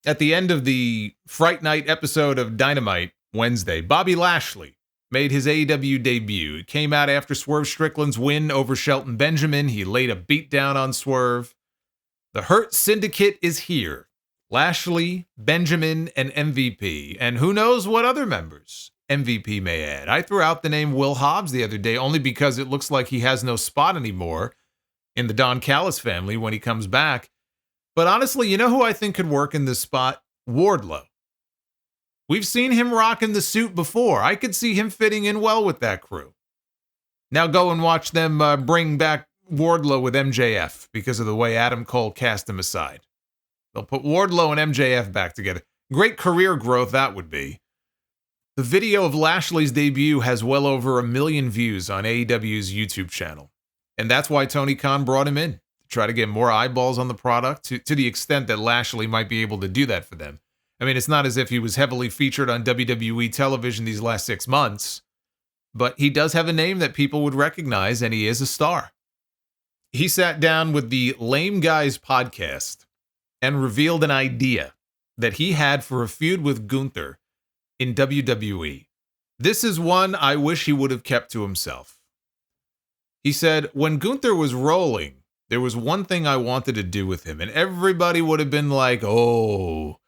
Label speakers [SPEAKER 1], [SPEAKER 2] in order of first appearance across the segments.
[SPEAKER 1] At the end of the Fright Night episode of Dynamite Wednesday, Bobby Lashley made his AEW debut. It came out after Swerve Strickland's win over Shelton Benjamin. He laid a beatdown on Swerve. The Hurt Syndicate is here. Lashley, Benjamin, and MVP. And who knows what other members MVP may add. I threw out the name Will Hobbs the other day only because it looks like he has no spot anymore in the Don Callis family when he comes back. But honestly, you know who I think could work in this spot? Wardlow. We've seen him rocking the suit before. I could see him fitting in well with that crew. Now go and watch them bring back Wardlow with MJF because of the way Adam Cole cast him aside. They'll put Wardlow and MJF back together. Great career growth that would be. The video of Lashley's debut has well over 1 million views on AEW's YouTube channel. And that's why Tony Khan brought him in, to try to get more eyeballs on the product, to the extent that Lashley might be able to do that for them. I mean, it's not as if he was heavily featured on WWE television these last 6 months, but he does have a name that people would recognize, and he is a star. He sat down with the Lame Guys podcast and revealed an idea that he had for a feud with Gunther in WWE. This is one I wish he would have kept to himself. He said, when Gunther was rolling, there was one thing I wanted to do with him, and everybody would have been like, oh,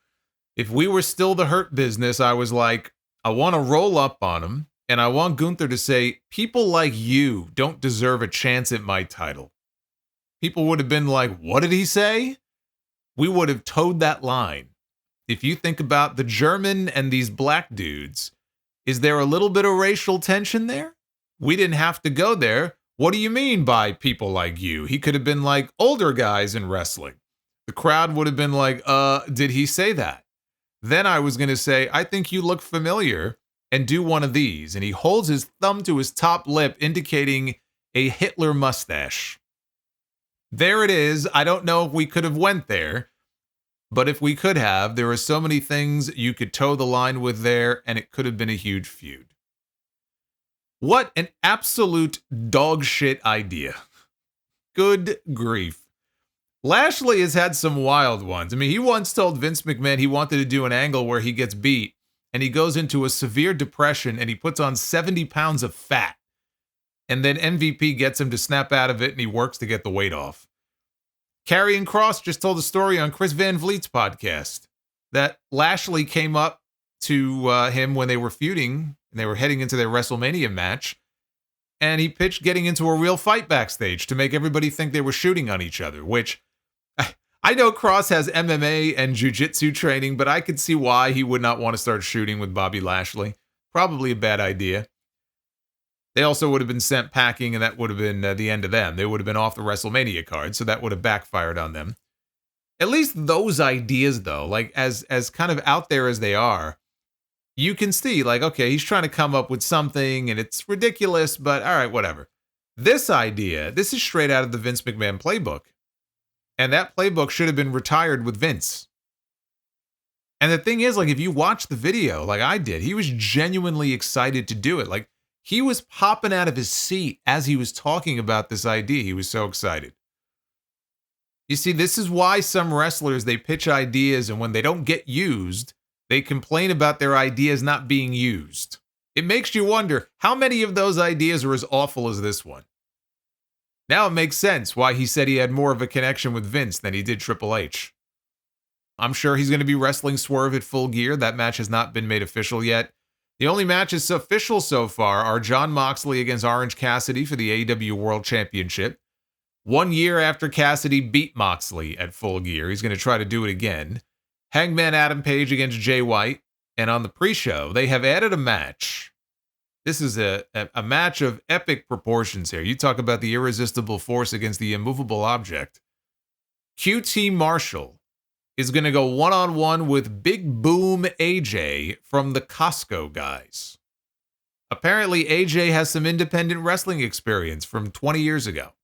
[SPEAKER 1] if we were still the Hurt Business, I was like, I want to roll up on him, and I want Gunther to say, people like you don't deserve a chance at my title. People would have been like, what did he say? We would have towed that line. If you think about the German and these black dudes, is there a little bit of racial tension there? We didn't have to go there. What do you mean by people like you? He could have been like older guys in wrestling. The crowd would have been like, did he say that? Then I was going to say, I think you look familiar, and do one of these. And he holds his thumb to his top lip, indicating a Hitler mustache. There it is. I don't know if we could have went there, but if we could have, there are so many things you could toe the line with there, and it could have been a huge feud. What an absolute dog shit idea. Good grief. Lashley has had some wild ones. I mean, he once told Vince McMahon he wanted to do an angle where he gets beat and he goes into a severe depression and he puts on 70 pounds of fat. And then MVP gets him to snap out of it and he works to get the weight off. Karrion Kross just told a story on Chris Van Vliet's podcast that Lashley came up to him when they were feuding and they were heading into their WrestleMania match. And he pitched getting into a real fight backstage to make everybody think they were shooting on each other, which I know Kross has MMA and jiu-jitsu training, but I could see why he would not want to start shooting with Bobby Lashley. Probably a bad idea. They also would have been sent packing, and that would have been the end of them. They would have been off the WrestleMania card, so that would have backfired on them. At least those ideas, though, like as kind of out there as they are, you can see, like, okay, he's trying to come up with something, and it's ridiculous, but all right, whatever. This idea, this is straight out of the Vince McMahon playbook. And that playbook should have been retired with Vince. And the thing is, like, if you watch the video, like I did, he was genuinely excited to do it. Like, he was popping out of his seat as he was talking about this idea. He was so excited. You see, this is why some wrestlers, they pitch ideas, and when they don't get used, they complain about their ideas not being used. It makes you wonder, how many of those ideas are as awful as this one? Now it makes sense why he said he had more of a connection with Vince than he did Triple H. I'm sure he's going to be wrestling Swerve at Full Gear. That match has not been made official yet. The only matches official so far are Jon Moxley against Orange Cassidy for the AEW World Championship. 1 year after Cassidy beat Moxley at Full Gear, he's going to try to do it again. Hangman Adam Page against Jay White. And on the pre-show, they have added a match. This is a match of epic proportions here. You talk about the irresistible force against the immovable object. QT Marshall is going to go one-on-one with Big Boom AJ from the Costco guys. Apparently, AJ has some independent wrestling experience from 20 years ago.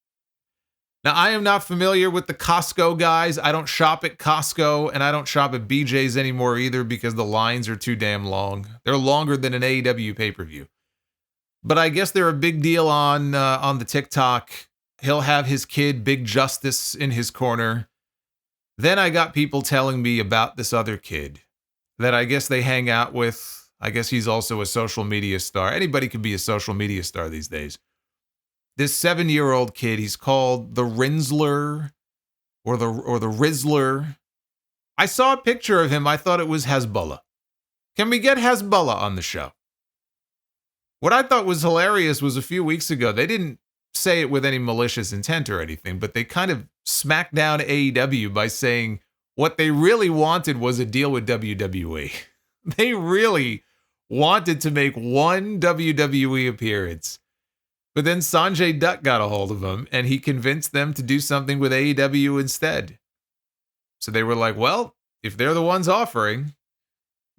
[SPEAKER 1] Now, I am not familiar with the Costco guys. I don't shop at Costco, and I don't shop at BJ's anymore either because the lines are too damn long. They're longer than an AEW pay-per-view. But I guess they're a big deal on the TikTok. He'll have his kid, Big Justice, in his corner. Then I got people telling me about this other kid that I guess they hang out with. I guess he's also a social media star. Anybody can be a social media star these days. This 7-year-old kid, he's called the Rinsler or the Rizzler. I saw a picture of him. I thought it was Hezbollah. Can we get Hezbollah on the show? What I thought was hilarious was a few weeks ago, they didn't say it with any malicious intent or anything, but they kind of smacked down AEW by saying what they really wanted was a deal with WWE. They really wanted to make one WWE appearance. But then Sanjay Dutt got a hold of him, and he convinced them to do something with AEW instead. So they were like, well, if they're the ones offering,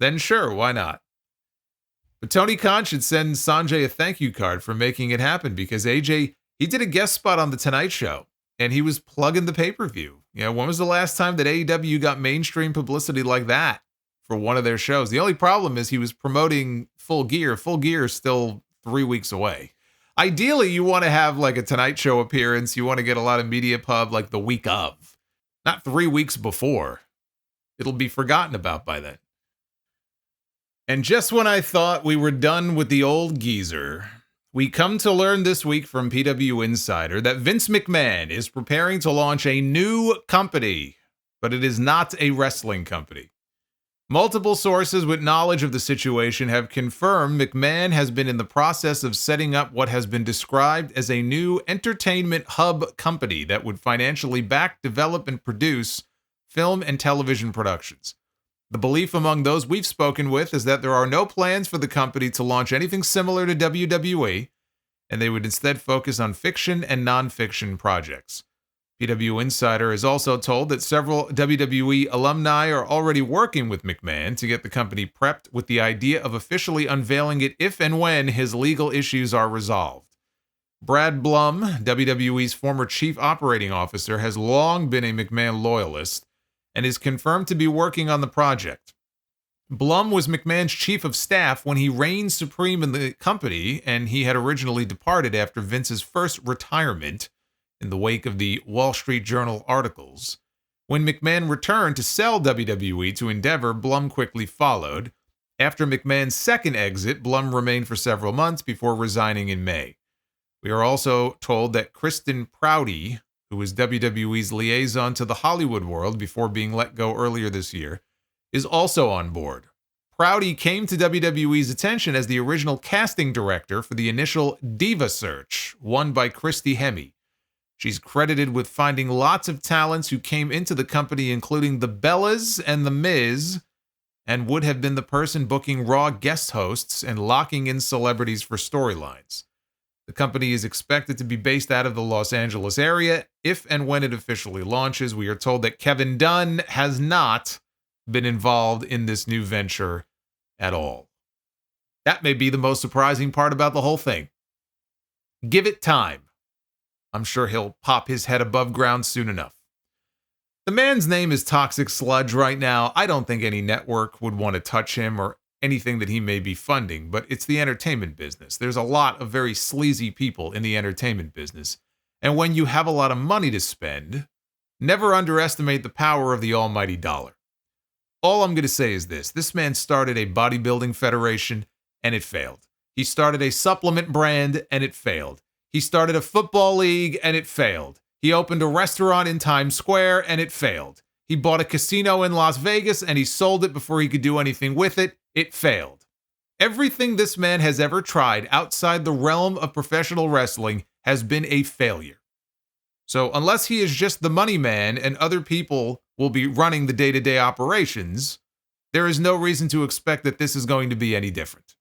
[SPEAKER 1] then sure, why not? But Tony Khan should send Sanjay a thank you card for making it happen, because AJ, he did a guest spot on The Tonight Show, and he was plugging the pay-per-view. You know, when was the last time that AEW got mainstream publicity like that for one of their shows? The only problem is he was promoting Full Gear. Full Gear is still 3 weeks away. Ideally, you want to have like a Tonight Show appearance. You want to get a lot of media pub like the week of, not 3 weeks before. It'll be forgotten about by then. And just when I thought we were done with the old geezer, we come to learn this week from PW Insider that Vince McMahon is preparing to launch a new company, but it is not a wrestling company. Multiple sources with knowledge of the situation have confirmed McMahon has been in the process of setting up what has been described as a new entertainment hub company that would financially back, develop, and produce film and television productions. The belief among those we've spoken with is that there are no plans for the company to launch anything similar to WWE, and they would instead focus on fiction and non-fiction projects. PW Insider is also told that several WWE alumni are already working with McMahon to get the company prepped with the idea of officially unveiling it if and when his legal issues are resolved. Brad Blum, WWE's former chief operating officer, has long been a McMahon loyalist and is confirmed to be working on the project. Blum was McMahon's chief of staff when he reigned supreme in the company, and he had originally departed after Vince's first retirement in the wake of the Wall Street Journal articles. When McMahon returned to sell WWE to Endeavor, Blum quickly followed. After McMahon's second exit, Blum remained for several months before resigning in May. We are also told that Kristen Prouty, who was WWE's liaison to the Hollywood world before being let go earlier this year, is also on board. Prouty came to WWE's attention as the original casting director for the initial Diva Search, won by Christy Hemme. She's credited with finding lots of talents who came into the company, including the Bellas and the Miz, and would have been the person booking Raw guest hosts and locking in celebrities for storylines. The company is expected to be based out of the Los Angeles area. If and when it officially launches, we are told that Kevin Dunn has not been involved in this new venture at all. That may be the most surprising part about the whole thing. Give it time. I'm sure he'll pop his head above ground soon enough. The man's name is Toxic Sludge right now. I don't think any network would want to touch him or anything that he may be funding, but it's the entertainment business. There's a lot of very sleazy people in the entertainment business. And when you have a lot of money to spend, never underestimate the power of the almighty dollar. All I'm going to say is this. This man started a bodybuilding federation, and it failed. He started a supplement brand, and it failed. He started a football league, and it failed. He opened a restaurant in Times Square, and it failed. He bought a casino in Las Vegas, and he sold it before he could do anything with it. It failed. Everything this man has ever tried outside the realm of professional wrestling has been a failure. So unless he is just the money man and other people will be running the day-to-day operations, there is no reason to expect that this is going to be any different.